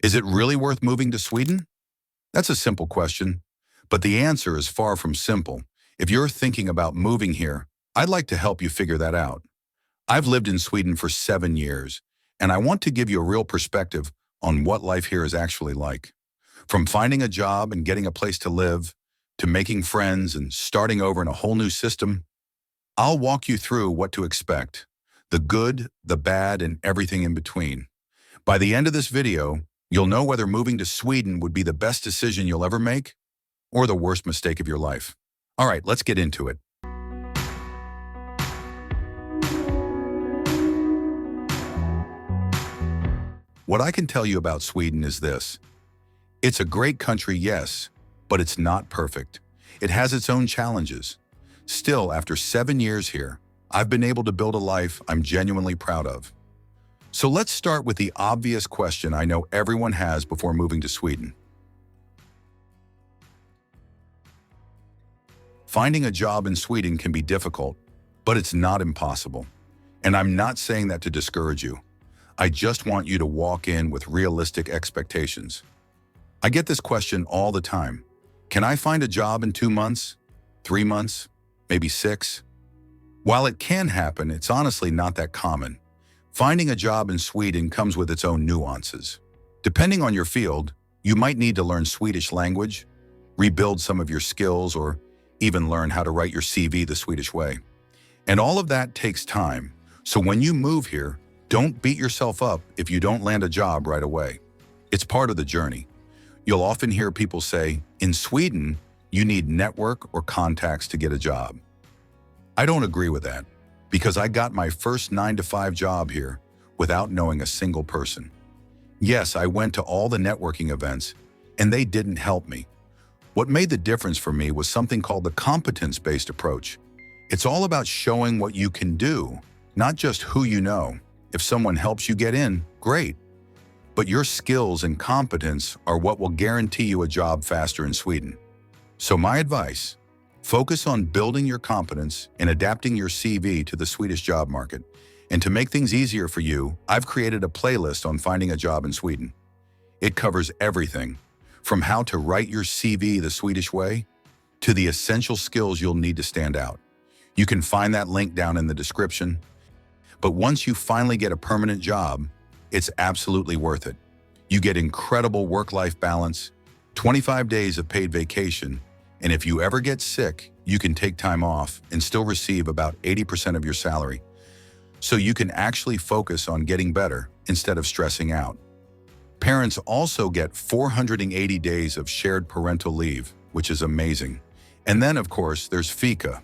Is it really worth moving to Sweden? That's a simple question, but the answer is far from simple. If you're thinking about moving here, I'd like to help you figure that out. I've lived in Sweden for 7 years, and I want to give you a real perspective on what life here is actually like. From finding a job and getting a place to live, to making friends and starting over in a whole new system, I'll walk you through what to expect, the good, the bad, and everything in between. By the end of this video, you'll know whether moving to Sweden would be the best decision you'll ever make or the worst mistake of your life. All right, let's get into it. What I can tell you about Sweden is this. It's a great country, yes, but it's not perfect. It has its own challenges. Still, after 7 years here, I've been able to build a life I'm genuinely proud of. So let's start with the obvious question I know everyone has before moving to Sweden. Finding a job in Sweden can be difficult, but it's not impossible. And I'm not saying that to discourage you. I just want you to walk in with realistic expectations. I get this question all the time. Can I find a job in 2 months, 3 months, maybe 6? While it can happen, it's honestly not that common. Finding a job in Sweden comes with its own nuances. Depending on your field, you might need to learn Swedish language, rebuild some of your skills, or even learn how to write your CV the Swedish way. And all of that takes time. So when you move here, don't beat yourself up if you don't land a job right away. It's part of the journey. You'll often hear people say, in Sweden, you need network or contacts to get a job. I don't agree with that, because I got my first 9-to-5 job here without knowing a single person. Yes, I went to all the networking events, and they didn't help me. What made the difference for me was something called the competence-based approach. It's all about showing what you can do, not just who you know. If someone helps you get in, great. But your skills and competence are what will guarantee you a job faster in Sweden. So my advice, focus on building your competence and adapting your CV to the Swedish job market. And to make things easier for you, I've created a playlist on finding a job in Sweden. It covers everything, from how to write your CV the Swedish way, to the essential skills you'll need to stand out. You can find that link down in the description. But once you finally get a permanent job, it's absolutely worth it. You get incredible work-life balance, 25 days of paid vacation, and if you ever get sick, you can take time off and still receive about 80% of your salary. So you can actually focus on getting better instead of stressing out. Parents also get 480 days of shared parental leave, which is amazing. And then, of course, there's fika,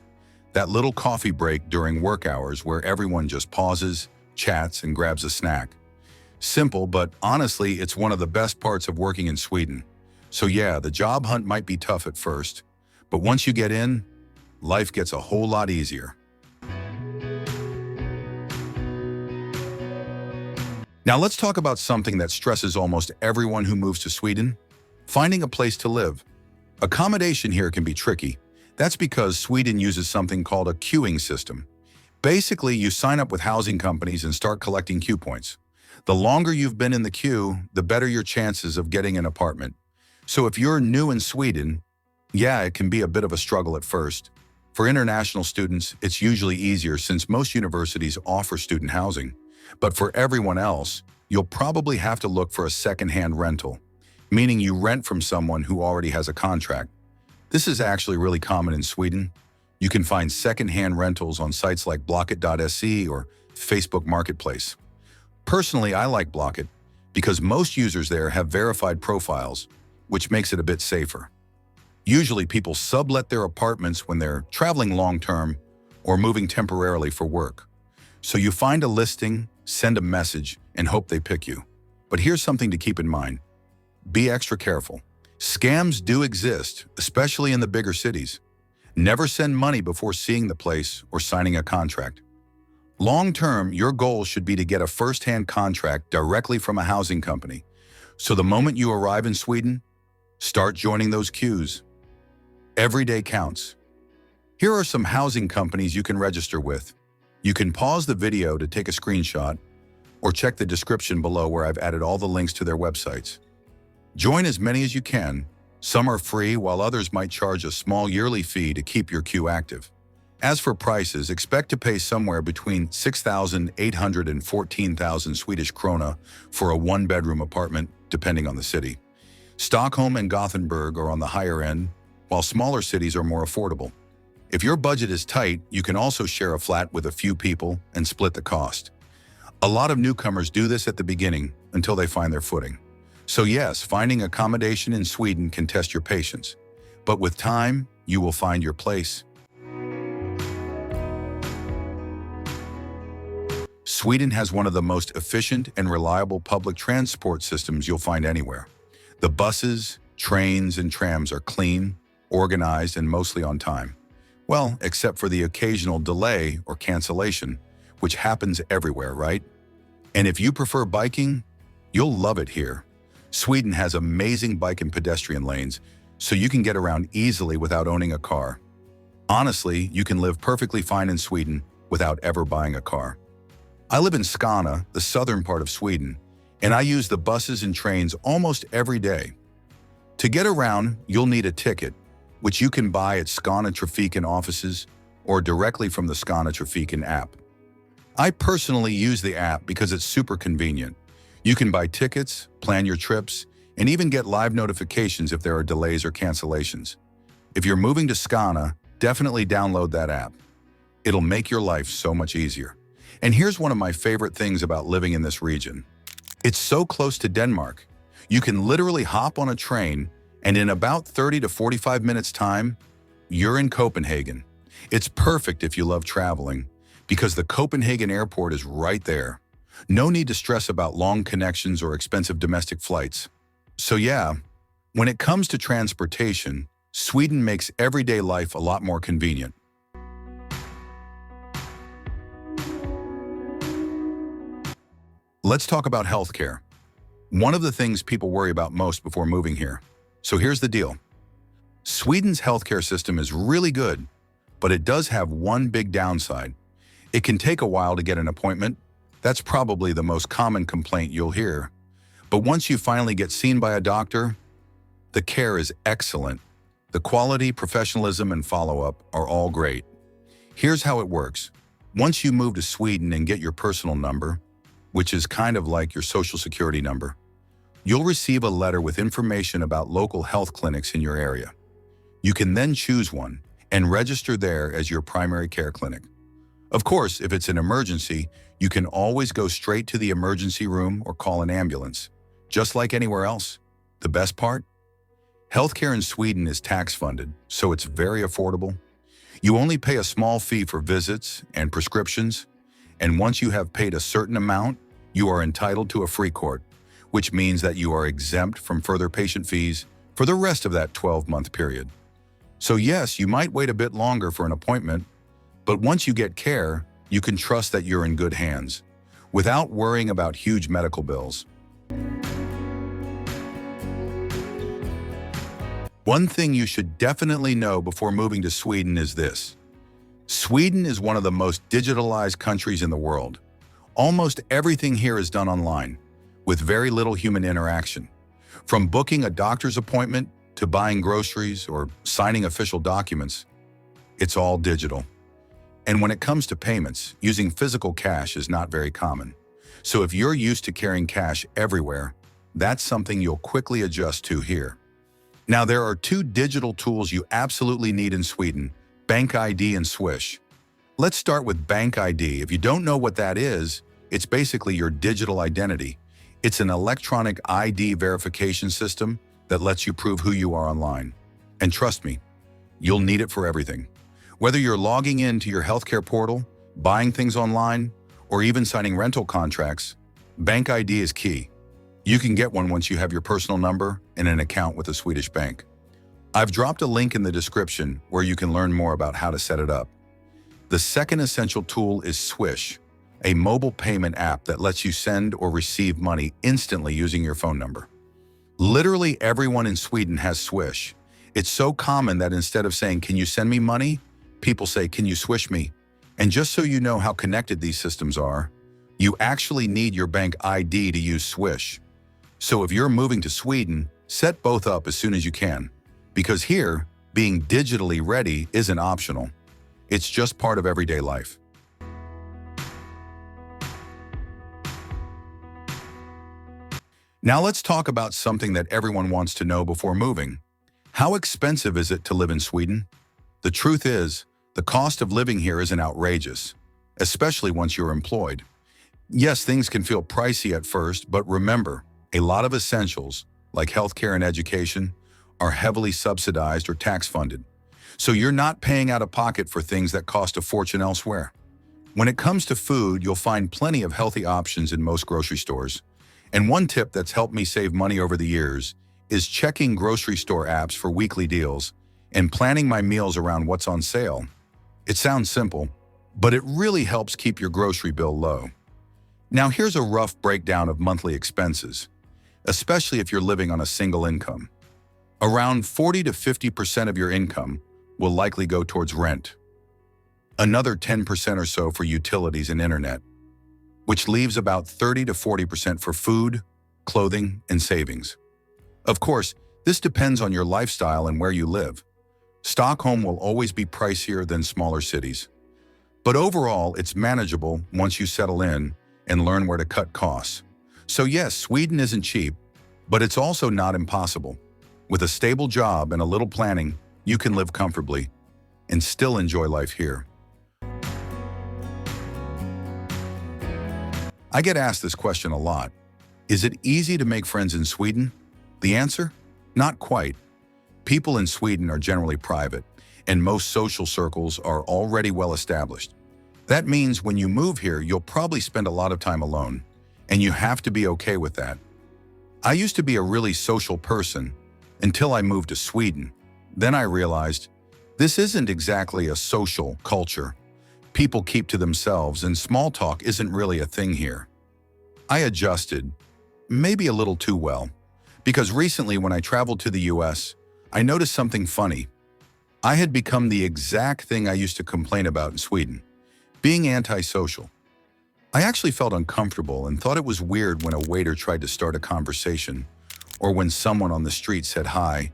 that little coffee break during work hours where everyone just pauses, chats, and grabs a snack. Simple, but honestly, it's one of the best parts of working in Sweden. So yeah, the job hunt might be tough at first, but once you get in, life gets a whole lot easier. Now let's talk about something that stresses almost everyone who moves to Sweden: finding a place to live. Accommodation here can be tricky. That's because Sweden uses something called a queuing system. Basically, you sign up with housing companies and start collecting queue points. The longer you've been in the queue, the better your chances of getting an apartment. So if you're new in Sweden, yeah, it can be a bit of a struggle at first. For international students, it's usually easier since most universities offer student housing. But for everyone else, you'll probably have to look for a second-hand rental, meaning you rent from someone who already has a contract. This is actually really common in Sweden. You can find second-hand rentals on sites like Blocket.se or Facebook Marketplace. Personally, I like Blocket because most users there have verified profiles, which makes it a bit safer. Usually people sublet their apartments when they're traveling long-term or moving temporarily for work. So you find a listing, send a message, and hope they pick you. But here's something to keep in mind. Be extra careful. Scams do exist, especially in the bigger cities. Never send money before seeing the place or signing a contract. Long-term, your goal should be to get a first-hand contract directly from a housing company. So the moment you arrive in Sweden, start joining those queues. Every day counts. Here are some housing companies you can register with. You can pause the video to take a screenshot or check the description below where I've added all the links to their websites. Join as many as you can. Some are free, while others might charge a small yearly fee to keep your queue active. As for prices, expect to pay somewhere between 6,800 and 14,000 Swedish krona for a one-bedroom apartment, depending on the city. Stockholm and Gothenburg are on the higher end, while smaller cities are more affordable. If your budget is tight, you can also share a flat with a few people and split the cost. A lot of newcomers do this at the beginning until they find their footing. So yes, finding accommodation in Sweden can test your patience, but with time, you will find your place. Sweden has one of the most efficient and reliable public transport systems you'll find anywhere. The buses, trains, and trams are clean, organized, and mostly on time. Well, except for the occasional delay or cancellation, which happens everywhere, right? And if you prefer biking, you'll love it here. Sweden has amazing bike and pedestrian lanes, so you can get around easily without owning a car. Honestly, you can live perfectly fine in Sweden without ever buying a car. I live in Skåne, the southern part of Sweden, and I use the buses and trains almost every day. To get around, you'll need a ticket, which you can buy at Skånetrafiken offices or directly from the Skånetrafiken app. I personally use the app because it's super convenient. You can buy tickets, plan your trips, and even get live notifications if there are delays or cancellations. If you're moving to Skåne, definitely download that app. It'll make your life so much easier. And here's one of my favorite things about living in this region. It's so close to Denmark. You can literally hop on a train, and in about 30 to 45 minutes time, you're in Copenhagen. It's perfect if you love traveling, because the Copenhagen airport is right there. No need to stress about long connections or expensive domestic flights. So yeah, when it comes to transportation, Sweden makes everyday life a lot more convenient. Let's talk about healthcare. One of the things people worry about most before moving here. So here's the deal. Sweden's healthcare system is really good, but it does have one big downside. It can take a while to get an appointment. That's probably the most common complaint you'll hear. But once you finally get seen by a doctor, the care is excellent. The quality, professionalism, and follow-up are all great. Here's how it works. Once you move to Sweden and get your personal number, which is kind of like your social security number, you'll receive a letter with information about local health clinics in your area. You can then choose one and register there as your primary care clinic. Of course, if it's an emergency, you can always go straight to the emergency room or call an ambulance, just like anywhere else. The best part? Healthcare in Sweden is tax-funded, so it's very affordable. You only pay a small fee for visits and prescriptions, and once you have paid a certain amount, you are entitled to a free court, which means that you are exempt from further patient fees for the rest of that 12-month period. So yes, you might wait a bit longer for an appointment, but once you get care, you can trust that you're in good hands, without worrying about huge medical bills. One thing you should definitely know before moving to Sweden is this. Sweden is one of the most digitalized countries in the world. Almost everything here is done online, with very little human interaction. From booking a doctor's appointment to buying groceries or signing official documents, it's all digital. And when it comes to payments, using physical cash is not very common. So if you're used to carrying cash everywhere, that's something you'll quickly adjust to here. Now, there are two digital tools you absolutely need in Sweden: BankID and Swish. Let's start with BankID. If you don't know what that is, it's basically your digital identity. It's an electronic ID verification system that lets you prove who you are online. And trust me, you'll need it for everything. Whether you're logging into your healthcare portal, buying things online, or even signing rental contracts, BankID is key. You can get one once you have your personal number and an account with a Swedish bank. I've dropped a link in the description where you can learn more about how to set it up. The second essential tool is Swish, a mobile payment app that lets you send or receive money instantly using your phone number. Literally everyone in Sweden has Swish. It's so common that instead of saying, "Can you send me money?" people say, "Can you Swish me?" And just so you know how connected these systems are, you actually need your bank ID to use Swish. So if you're moving to Sweden, Set both up as soon as you can, because here, being digitally ready isn't optional. It's just part of everyday life. Now let's talk about something that everyone wants to know before moving. How expensive is it to live in Sweden? The truth is, the cost of living here isn't outrageous, especially once you're employed. Yes, things can feel pricey at first, but remember, a lot of essentials, like healthcare and education, are heavily subsidized or tax-funded. So you're not paying out of pocket for things that cost a fortune elsewhere. When it comes to food, you'll find plenty of healthy options in most grocery stores. And one tip that's helped me save money over the years is checking grocery store apps for weekly deals and planning my meals around what's on sale. It sounds simple, but it really helps keep your grocery bill low. Now here's a rough breakdown of monthly expenses, especially if you're living on a single income. Around 40 to 50% of your income will likely go towards rent. Another 10% or so for utilities and internet, which leaves about 30 to 40% for food, clothing, and savings. Of course, this depends on your lifestyle and where you live. Stockholm will always be pricier than smaller cities. But overall, it's manageable once you settle in and learn where to cut costs. So yes, Sweden isn't cheap, but it's also not impossible. With a stable job and a little planning, you can live comfortably and still enjoy life here. I get asked this question a lot. Is it easy to make friends in Sweden? The answer? Not quite. People in Sweden are generally private, and most social circles are already well established. That means when you move here, you'll probably spend a lot of time alone, and you have to be okay with that. I used to be a really social person until I moved to Sweden. Then I realized this isn't exactly a social culture. People keep to themselves, and small talk isn't really a thing here. I adjusted, maybe a little too well, because recently when I traveled to the US, I noticed something funny. I had become the exact thing I used to complain about in Sweden, being antisocial. I actually felt uncomfortable and thought it was weird when a waiter tried to start a conversation, or when someone on the street said hi,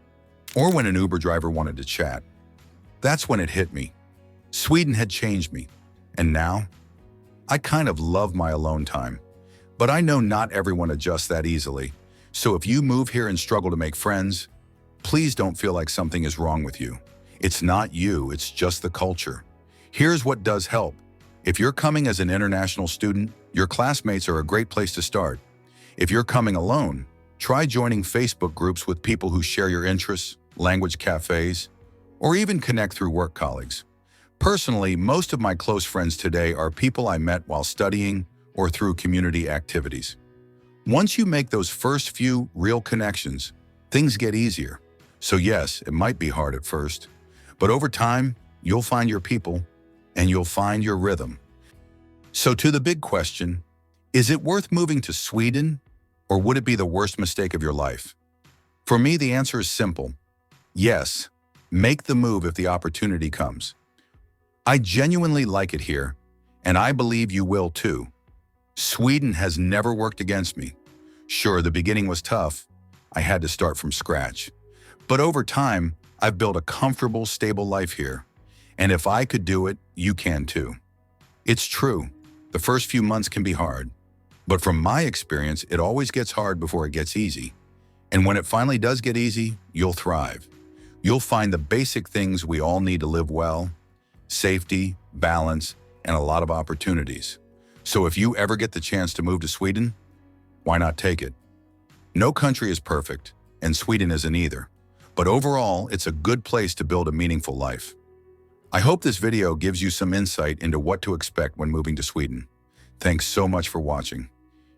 or when an Uber driver wanted to chat. That's when it hit me. Sweden had changed me, and now, I kind of love my alone time. But I know not everyone adjusts that easily, so if you move here and struggle to make friends, please don't feel like something is wrong with you. It's not you, it's just the culture. Here's what does help. If you're coming as an international student, your classmates are a great place to start. If you're coming alone, try joining Facebook groups with people who share your interests, language cafes, or even connect through work colleagues. Personally, most of my close friends today are people I met while studying or through community activities. Once you make those first few real connections, things get easier. So yes, it might be hard at first, but over time, you'll find your people and you'll find your rhythm. So to the big question, is it worth moving to Sweden, or would it be the worst mistake of your life? For me, the answer is simple. Yes, make the move if the opportunity comes. I genuinely like it here, and I believe you will too. Sweden has never worked against me. Sure, the beginning was tough. I had to start from scratch. But over time, I've built a comfortable, stable life here. And if I could do it, you can too. It's true, the first few months can be hard. But from my experience, it always gets hard before it gets easy. And when it finally does get easy, you'll thrive. You'll find the basic things we all need to live well: safety, balance, and a lot of opportunities. So if you ever get the chance to move to Sweden, why not take it? No country is perfect, and Sweden isn't either. But overall, it's a good place to build a meaningful life. I hope this video gives you some insight into what to expect when moving to Sweden. Thanks so much for watching.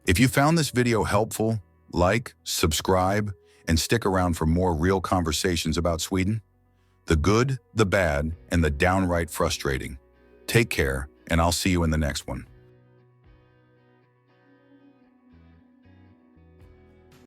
If you found this video helpful, like, subscribe, and stick around for more real conversations about Sweden. The good, the bad, and the downright frustrating. Take care, and I'll see you in the next one.